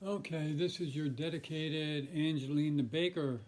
Okay, this is your dedicated Angelina Baker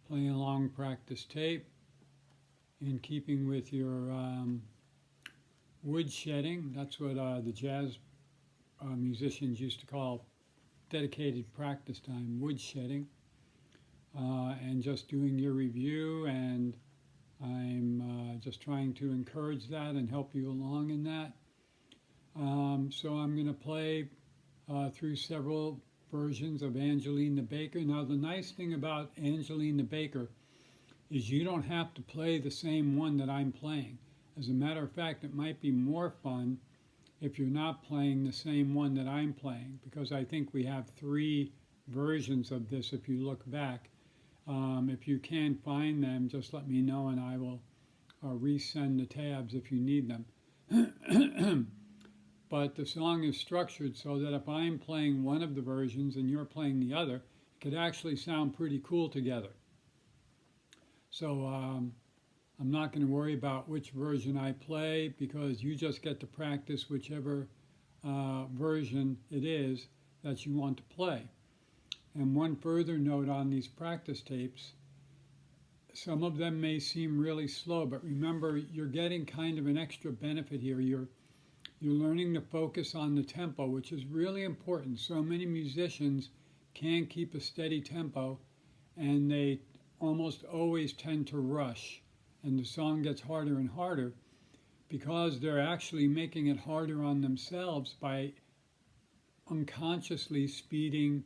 playing along practice tape in keeping with your wood shedding. That's what the jazz musicians used to call dedicated practice time, wood shedding. And just doing your review, and I'm just trying to encourage that and help you along in that. So I'm going to play through several versions of Angelina Baker. Now, the nice thing about Angelina Baker is you don't have to play the same one that I'm playing. As a matter of fact, it might be more fun if you're not playing the same one that I'm playing, because I think we have three versions of this if you look back. If you can't find them, just let me know and I will resend the tabs if you need them. But the song is structured so that if I'm playing one of the versions and you're playing the other, it could actually sound pretty cool together. So I'm not going to worry about which version I play, because you just get to practice whichever version it is that you want to play. And one further note on these practice tapes, some of them may seem really slow, but remember, you're getting kind of an extra benefit here. You're learning to focus on the tempo, which is really important. So many musicians can't keep a steady tempo, and they almost always tend to rush, and the song gets harder and harder because they're actually making it harder on themselves by unconsciously speeding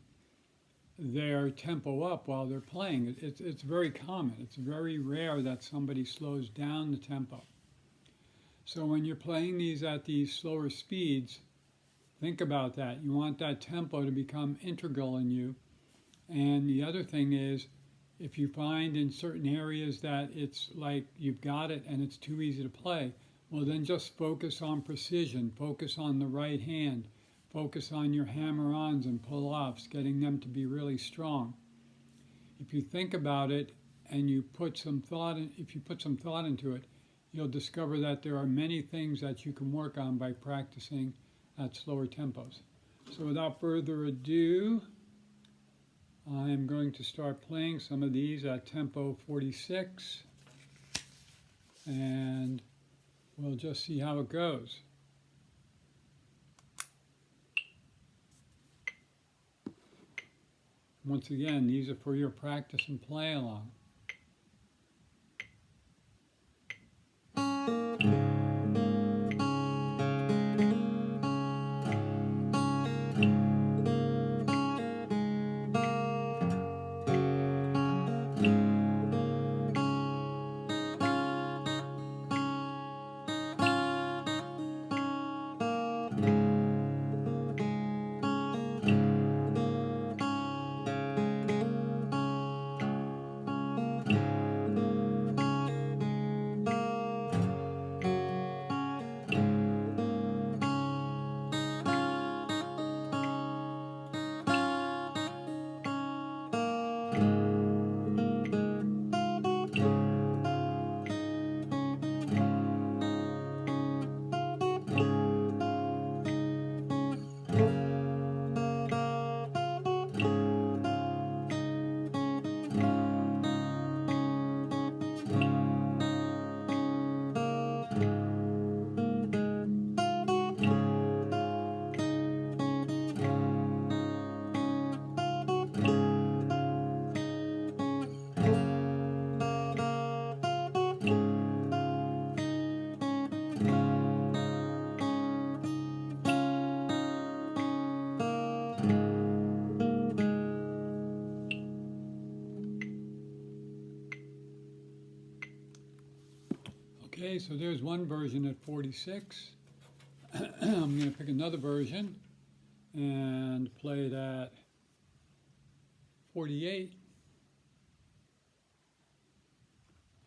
their tempo up while they're playing. It's very common. It's very rare that somebody slows down the tempo. So when you're playing these at these slower speeds, think about that. You want that tempo to become integral in you. And the other thing is, if you find in certain areas that it's like you've got it and it's too easy to play, well, then just focus on precision, focus on the right hand, focus on your hammer-ons and pull-offs, getting them to be really strong. If you think about it and you put some thought into it, you'll discover that there are many things that you can work on by practicing at slower tempos. So without further ado, I'm going to start playing some of these at tempo 46, and we'll just see how it goes. Once again, these are for your practice and play along. Okay, so there's one version at 46. I'm going to pick another version and play it at 48.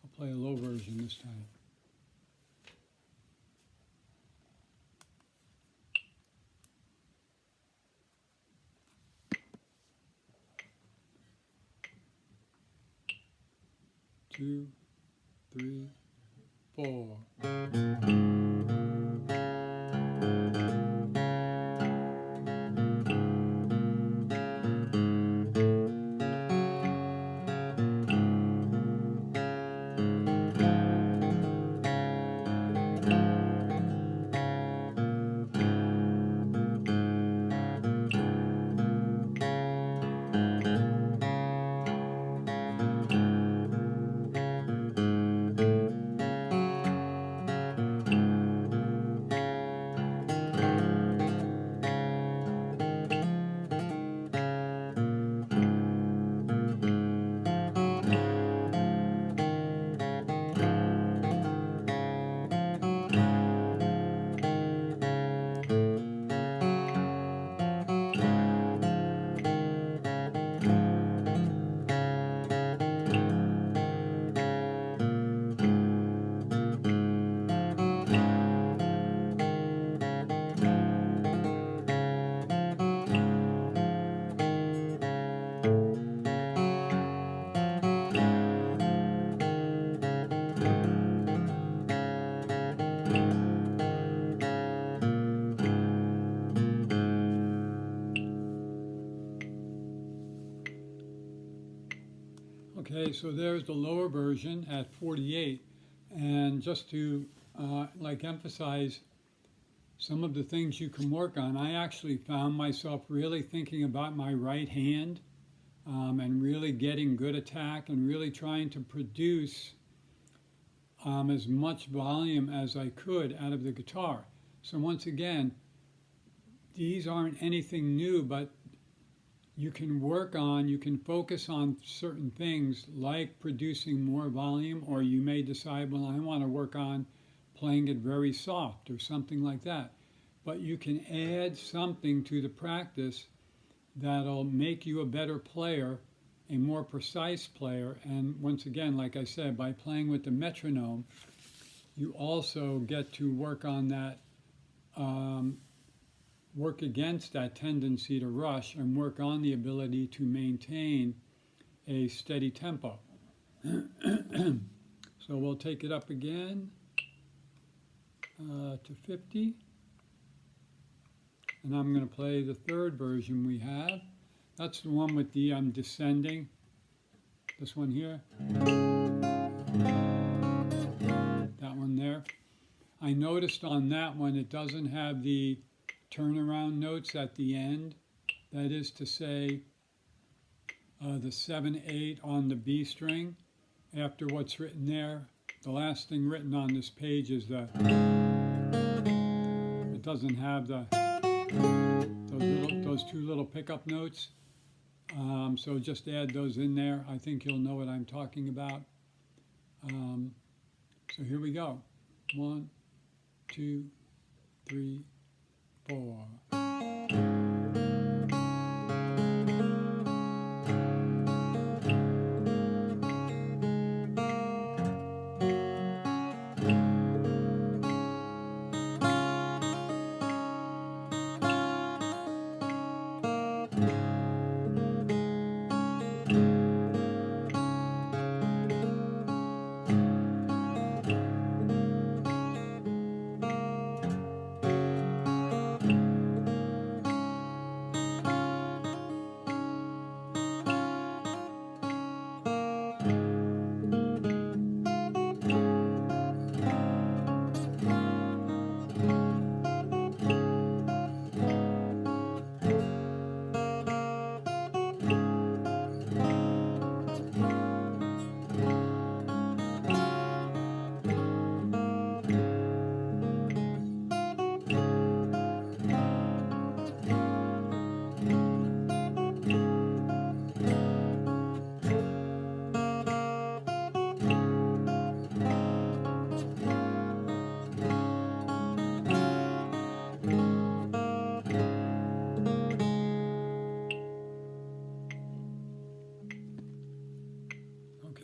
I'll play a low version this time. Two, three, four. Okay, so there's the lower version at 48. And just to emphasize some of the things you can work on, I actually found myself really thinking about my right hand and really getting good attack and really trying to produce as much volume as I could out of the guitar. So once again, these aren't anything new, but you can focus on certain things like producing more volume, or you may decide, well, I want to work on playing it very soft or something like that. But you can add something to the practice that'll make you a better player, a more precise player. And once again, like I said, by playing with the metronome, you also get to work on that, work against that tendency to rush and work on the ability to maintain a steady tempo. So we'll take it up again to 50. And I'm going to play the third version we have. That's the one with the descending. This one here. That one there. I noticed on that one it doesn't have the turnaround notes at the end. That is to say, the 7/8 on the B string after what's written there. The last thing written on this page is it doesn't have those two little pickup notes. So just add those in there. I think you'll know what I'm talking about. So here we go. 1, 2, 3, 4.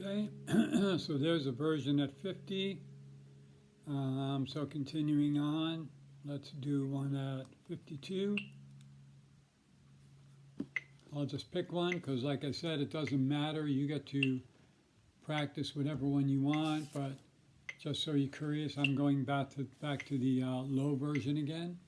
Okay, so there's a version at 50. So continuing on, let's do one at 52. I'll just pick one because, like I said, it doesn't matter. You get to practice whatever one you want, but just so you're curious, I'm going back to the low version again.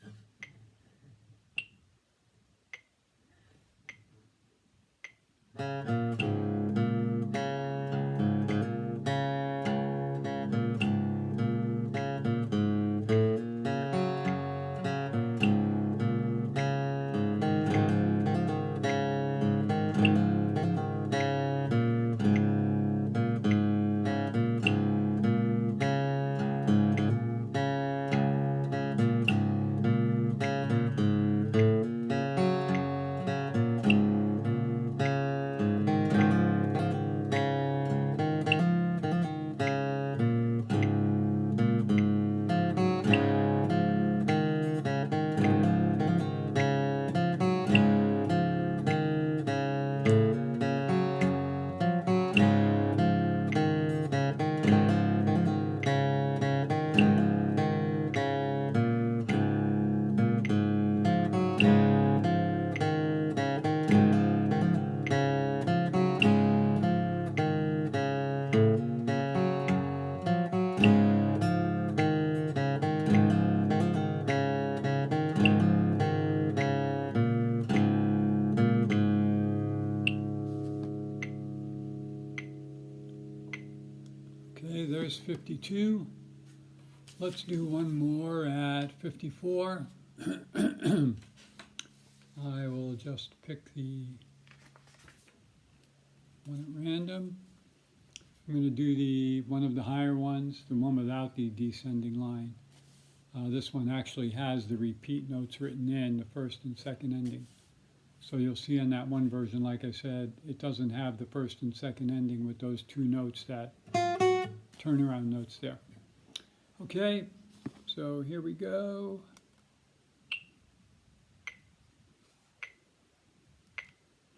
was 52. Let's do one more at 54. I will just pick the one at random. I'm going to do one of the higher ones, the one without the descending line. This one actually has the repeat notes written in, the first and second ending. So you'll see in that one version, like I said, it doesn't have the first and second ending with those two notes, that turnaround notes there. Okay, so here we go.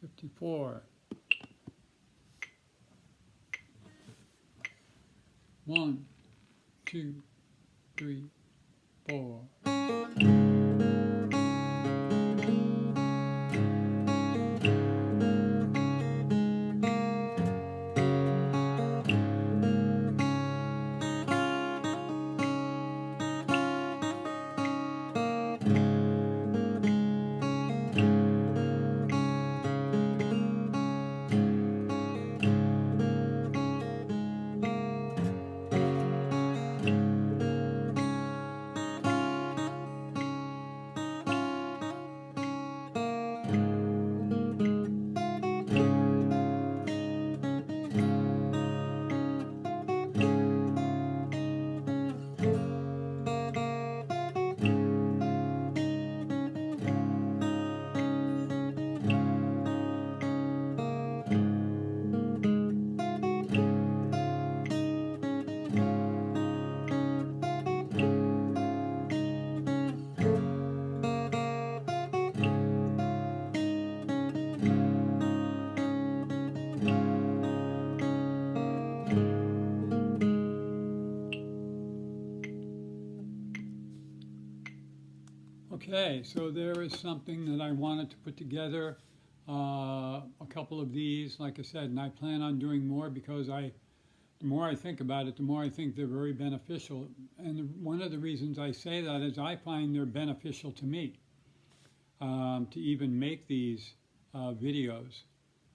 '54. 1, 2, 3, 4. Okay, so there is something that I wanted to put together, a couple of these, like I said, and I plan on doing more because the more I think about it, the more I think they're very beneficial. And one of the reasons I say that is I find they're beneficial to me, to even make these videos.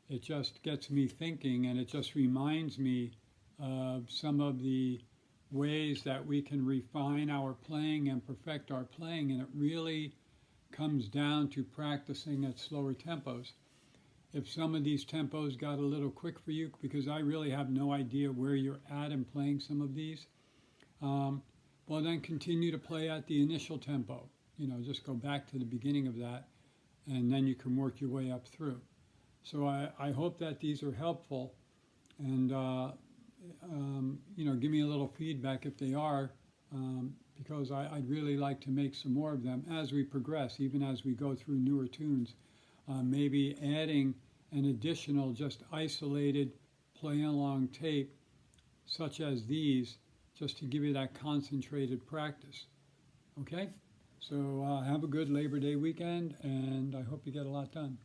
It just gets me thinking, and it just reminds me of some of the ways that we can refine our playing and perfect our playing, and it really comes down to practicing at slower tempos. If some of these tempos got a little quick for you, because I really have no idea where you're at in playing some of these, well then continue to play at the initial tempo. You know, just go back to the beginning of that, and then you can work your way up through. So I hope that these are helpful, and you know, give me a little feedback if they are, because I'd really like to make some more of them as we progress, even as we go through newer tunes. Maybe adding an additional just isolated play along tape such as these, just to give you that concentrated practice. Okay? So have a good Labor Day weekend, and I hope you get a lot done.